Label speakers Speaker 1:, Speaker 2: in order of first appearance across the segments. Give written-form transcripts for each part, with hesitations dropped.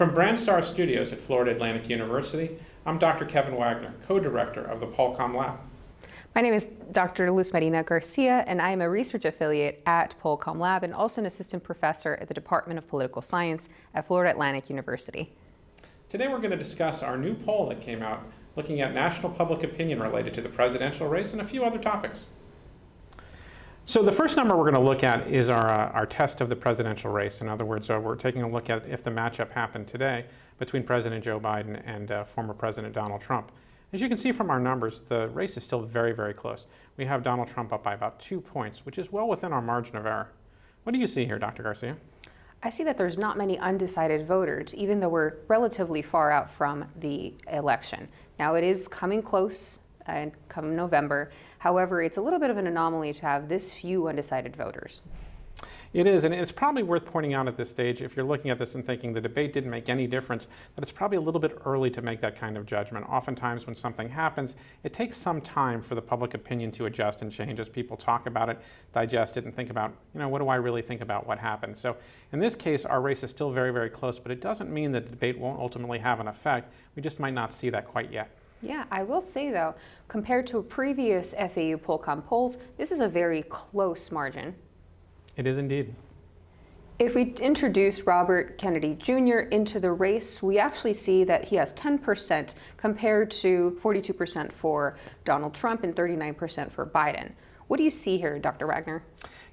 Speaker 1: From Brandstar Studios at Florida Atlantic University, I'm Dr. Kevin Wagner, co-director of the PolCom Lab.
Speaker 2: My name is Dr. Luzmarina Garcia, and I am a research affiliate at PolCom Lab and also an assistant professor at the Department of Political Science at Florida Atlantic University.
Speaker 1: Today we're going to discuss our new poll that came out looking at national public opinion related to the presidential race and a few other topics. So the first number we're going to look at is our test of the presidential race. In other words, we're taking a look at if the matchup happened today between President Joe Biden and former President Donald Trump. As you can see from our numbers, the race is still very, very close. We have Donald Trump up by about 2 points, which is well within our margin of error. What do you see here, Dr. Garcia?
Speaker 2: I see that there's not many undecided voters, even though we're relatively far out from the election. Now, it is coming close and come November. However, it's a little bit of an anomaly to have this few undecided voters.
Speaker 1: It is, and it's probably worth pointing out at this stage, if you're looking at this and thinking the debate didn't make any difference, that it's probably a little bit early to make that kind of judgment. Oftentimes when something happens, it takes some time for the public opinion to adjust and change as people talk about it, digest it, and think about, what do I really think about what happened? So in this case, our race is still very, very close, but it doesn't mean that the debate won't ultimately have an effect. We just might not see that quite yet.
Speaker 2: Yeah, I will say though, compared to previous FAU PolCom polls, this is a very close margin.
Speaker 1: It is indeed.
Speaker 2: If we introduce Robert Kennedy Jr. into the race, we actually see that he has 10% compared to 42% for Donald Trump and 39% for Biden. What do you see here, Dr. Wagner?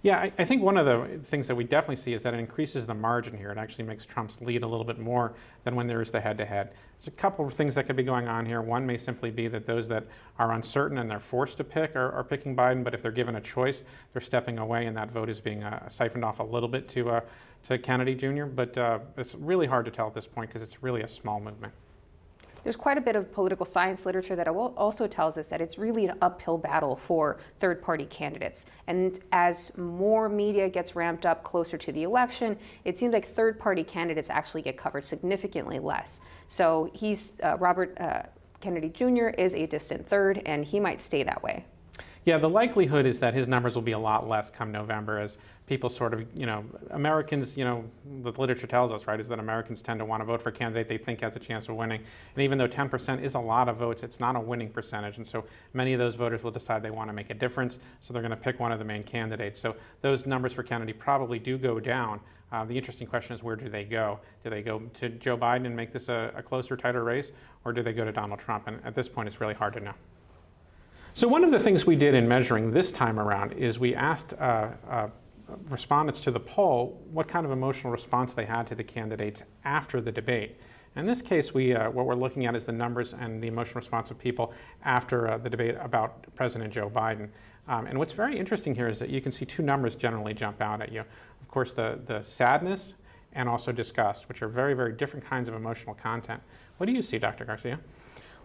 Speaker 1: Yeah, I think one of the things that we definitely see is that it increases the margin here. It actually makes Trump's lead a little bit more than when there's the head-to-head. There's a couple of things that could be going on here. One may simply be that those that are uncertain and they're forced to pick are picking Biden, but if they're given a choice, they're stepping away and that vote is being siphoned off a little bit to Kennedy Jr. But it's really hard to tell at this point because it's really a small movement.
Speaker 2: There's quite a bit of political science literature that also tells us that it's really an uphill battle for third-party candidates. And as more media gets ramped up closer to the election, it seems like third-party candidates actually get covered significantly less. So Robert Kennedy Jr. is a distant third, and he might stay that way.
Speaker 1: Yeah, the likelihood is that his numbers will be a lot less come November as people sort of, Americans, the literature tells us, right, is that Americans tend to want to vote for a candidate they think has a chance of winning. And even though 10% is a lot of votes, it's not a winning percentage. And so many of those voters will decide they want to make a difference, so they're going to pick one of the main candidates. So those numbers for Kennedy probably do go down. The interesting question is, where do they go? Do they go to Joe Biden and make this a closer, tighter race, or do they go to Donald Trump? And at this point, it's really hard to know. So one of the things we did in measuring this time around is we asked respondents to the poll what kind of emotional response they had to the candidates after the debate. In this case, what we're looking at is the numbers and the emotional response of people after the debate about President Joe Biden. And what's very interesting here is that you can see two numbers generally jump out at you. Of course, the sadness and also disgust, which are very, very different kinds of emotional content. What do you see, Dr. Garcia?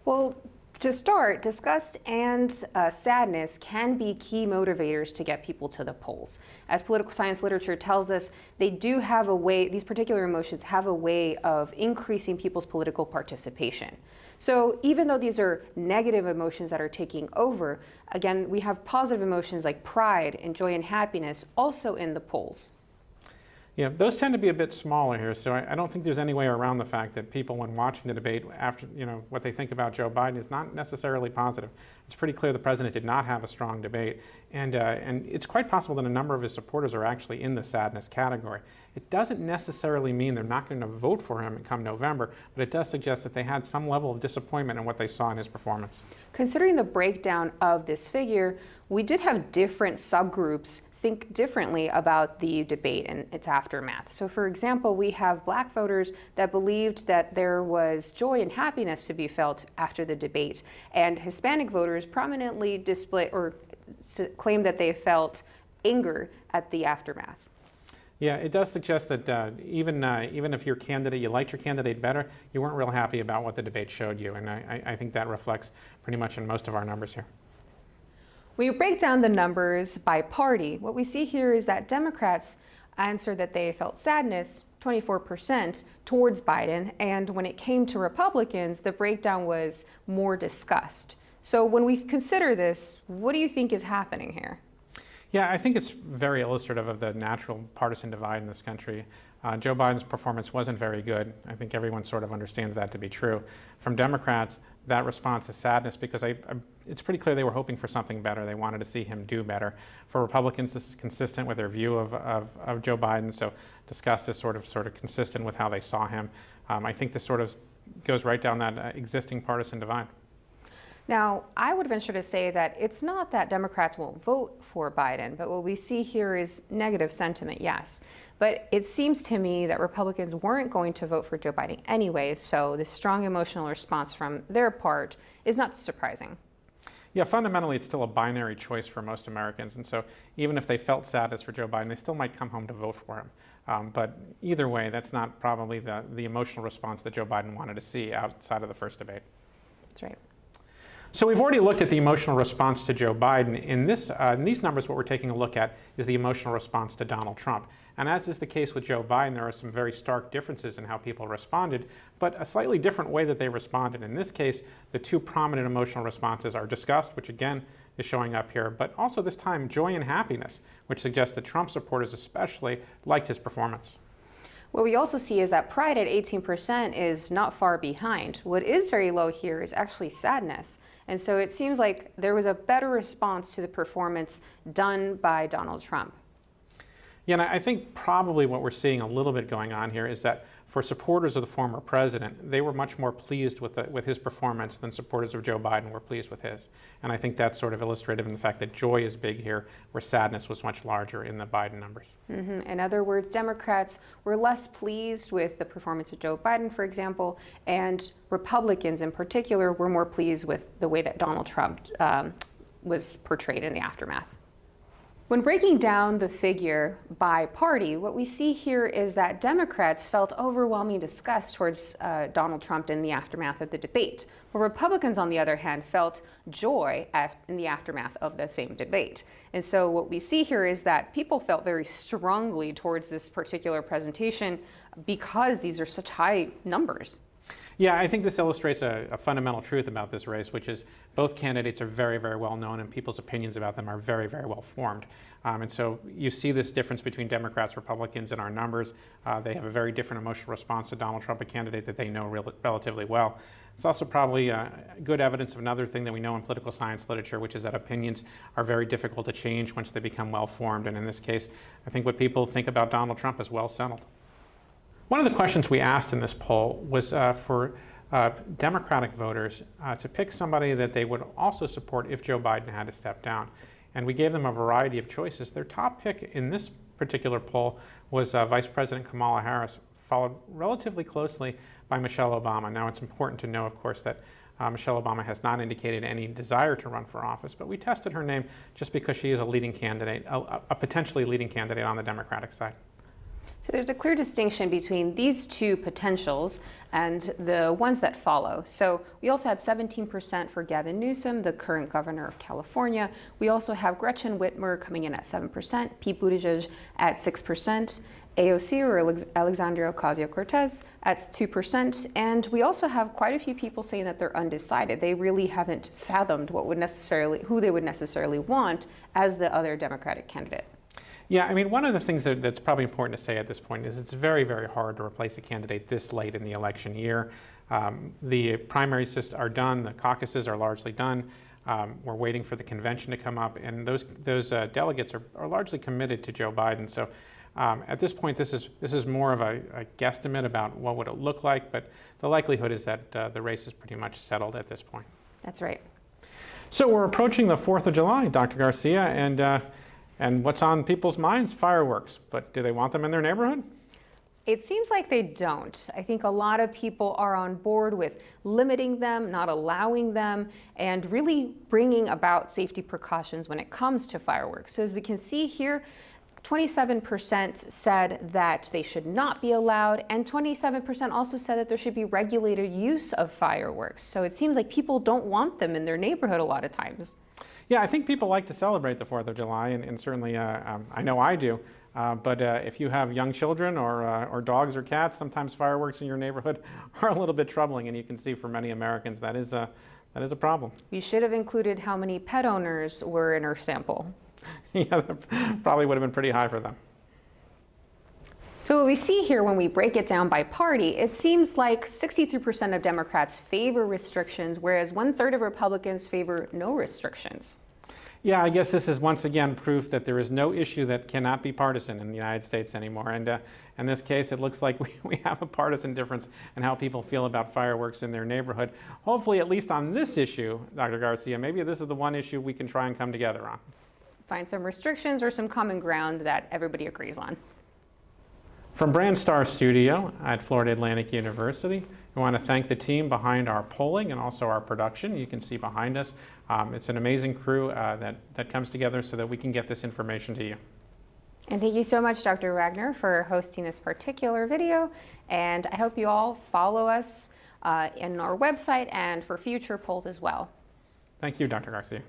Speaker 2: Well, to start, disgust and sadness can be key motivators to get people to the polls. As political science literature tells us, they do have a way, these particular emotions have a way of increasing people's political participation. So even though these are negative emotions that are taking over, again, we have positive emotions like pride and joy and happiness also in the polls.
Speaker 1: Yeah, those tend to be a bit smaller here, so I don't think there's any way around the fact that people, when watching the debate, after what they think about Joe Biden is not necessarily positive. It's pretty clear the president did not have a strong debate, and it's quite possible that a number of his supporters are actually in the sadness category. It doesn't necessarily mean they're not going to vote for him come November, but it does suggest that they had some level of disappointment in what they saw in his performance.
Speaker 2: Considering the breakdown of this figure, we did have different subgroups think differently about the debate and its aftermath. So for example, we have black voters that believed that there was joy and happiness to be felt after the debate, and Hispanic voters prominently display or claim that they felt anger at the aftermath.
Speaker 1: Yeah, it does suggest that even if your candidate, you liked your candidate better, you weren't real happy about what the debate showed you, and I think that reflects pretty much in most of our numbers here.
Speaker 2: When you break down the numbers by party, what we see here is that Democrats answered that they felt sadness, 24%, towards Biden, and when it came to Republicans, the breakdown was more disgust. So when we consider this, what do you think is happening here?
Speaker 1: Yeah, I think it's very illustrative of the natural partisan divide in this country. Joe Biden's performance wasn't very good. I think everyone sort of understands that to be true. From Democrats, that response is sadness because it's pretty clear they were hoping for something better. They wanted to see him do better. For Republicans, this is consistent with their view of Joe Biden, so disgust is sort of consistent with how they saw him. I think this sort of goes right down that existing partisan divide.
Speaker 2: Now, I would venture to say that it's not that Democrats won't vote for Biden, but what we see here is negative sentiment, yes. But it seems to me that Republicans weren't going to vote for Joe Biden anyway, so this strong emotional response from their part is not surprising.
Speaker 1: Yeah, fundamentally, it's still a binary choice for most Americans, and so even if they felt sadness for Joe Biden, they still might come home to vote for him. But either way, that's not probably the emotional response that Joe Biden wanted to see outside of the first debate.
Speaker 2: That's right.
Speaker 1: So we've already looked at the emotional response to Joe Biden. In these numbers, what we're taking a look at is the emotional response to Donald Trump. And as is the case with Joe Biden, there are some very stark differences in how people responded, but a slightly different way that they responded. In this case, the two prominent emotional responses are disgust, which again is showing up here, but also this time joy and happiness, which suggests that Trump supporters especially liked his performance.
Speaker 2: What we also see is that pride at 18% is not far behind. What is very low here is actually sadness. And so it seems like there was a better response to the performance done by Donald Trump.
Speaker 1: Yeah, and I think probably what we're seeing a little bit going on here is that for supporters of the former president, they were much more pleased with his performance than supporters of Joe Biden were pleased with his. And I think that's sort of illustrative in the fact that joy is big here, where sadness was much larger in the Biden numbers.
Speaker 2: In other words, Democrats were less pleased with the performance of Joe Biden, for example, and Republicans in particular were more pleased with the way that Donald Trump was portrayed in the aftermath. When breaking down the figure by party, what we see here is that Democrats felt overwhelming disgust towards Donald Trump in the aftermath of the debate, while Republicans, on the other hand, felt joy in the aftermath of the same debate. And so what we see here is that people felt very strongly towards this particular presentation because these are such high numbers.
Speaker 1: Yeah, I think this illustrates a fundamental truth about this race, which is both candidates are very, very well known and people's opinions about them are very, very well formed. And so you see this difference between Democrats, Republicans in our numbers. They have a very different emotional response to Donald Trump, a candidate that they know relatively well. It's also probably good evidence of another thing that we know in political science literature, which is that opinions are very difficult to change once they become well formed. And in this case, I think what people think about Donald Trump is well settled. One of the questions we asked in this poll was for Democratic voters to pick somebody that they would also support if Joe Biden had to step down. And we gave them a variety of choices. Their top pick in this particular poll was Vice President Kamala Harris, followed relatively closely by Michelle Obama. Now, it's important to know, of course, that Michelle Obama has not indicated any desire to run for office, but we tested her name just because she is a leading candidate, a potentially leading candidate on the Democratic side.
Speaker 2: So there's a clear distinction between these two potentials and the ones that follow. So we also had 17% for Gavin Newsom, the current governor of California. We also have Gretchen Whitmer coming in at 7%, Pete Buttigieg at 6%, AOC or Alexandria Ocasio-Cortez at 2%, and we also have quite a few people saying that they're undecided. They really haven't fathomed who they would necessarily want as the other Democratic candidate.
Speaker 1: Yeah, I mean, one of the things that's probably important to say at this point is it's very, very hard to replace a candidate this late in the election year. The primaries are done, the caucuses are largely done. We're waiting for the convention to come up, and those delegates are largely committed to Joe Biden. So at this point, this is more of a guesstimate about what would it look like, but the likelihood is that the race is pretty much settled at this point.
Speaker 2: That's right.
Speaker 1: So we're approaching the 4th of July, Dr. Garcia, and what's on people's minds? Fireworks. But do they want them in their neighborhood?
Speaker 2: It seems like they don't. I think a lot of people are on board with limiting them, not allowing them, and really bringing about safety precautions when it comes to fireworks. So as we can see here, 27% said that they should not be allowed, and 27% also said that there should be regulated use of fireworks. So it seems like people don't want them in their neighborhood a lot of times.
Speaker 1: Yeah, I think people like to celebrate the 4th of July, and certainly I know I do. But if you have young children or dogs or cats, sometimes fireworks in your neighborhood are a little bit troubling, and you can see for many Americans that is a problem.
Speaker 2: We should have included how many pet owners were in our sample.
Speaker 1: Yeah, that probably would have been pretty high for them.
Speaker 2: So what we see here when we break it down by party, it seems like 63% of Democrats favor restrictions, whereas 1/3 of Republicans favor no restrictions.
Speaker 1: Yeah, I guess this is once again proof that there is no issue that cannot be partisan in the United States anymore. And in this case, it looks like we have a partisan difference in how people feel about fireworks in their neighborhood. Hopefully, at least on this issue, Dr. Garcia, maybe this is the one issue we can try and come together on.
Speaker 2: Find some restrictions or some common ground that everybody agrees on.
Speaker 1: From Brandstar Studio at Florida Atlantic University, we want to thank the team behind our polling and also our production. You can see behind us, it's an amazing crew that comes together so that we can get this information to you.
Speaker 2: And thank you so much, Dr. Wagner, for hosting this particular video. And I hope you all follow us in our website and for future polls as well.
Speaker 1: Thank you, Dr. Garcia.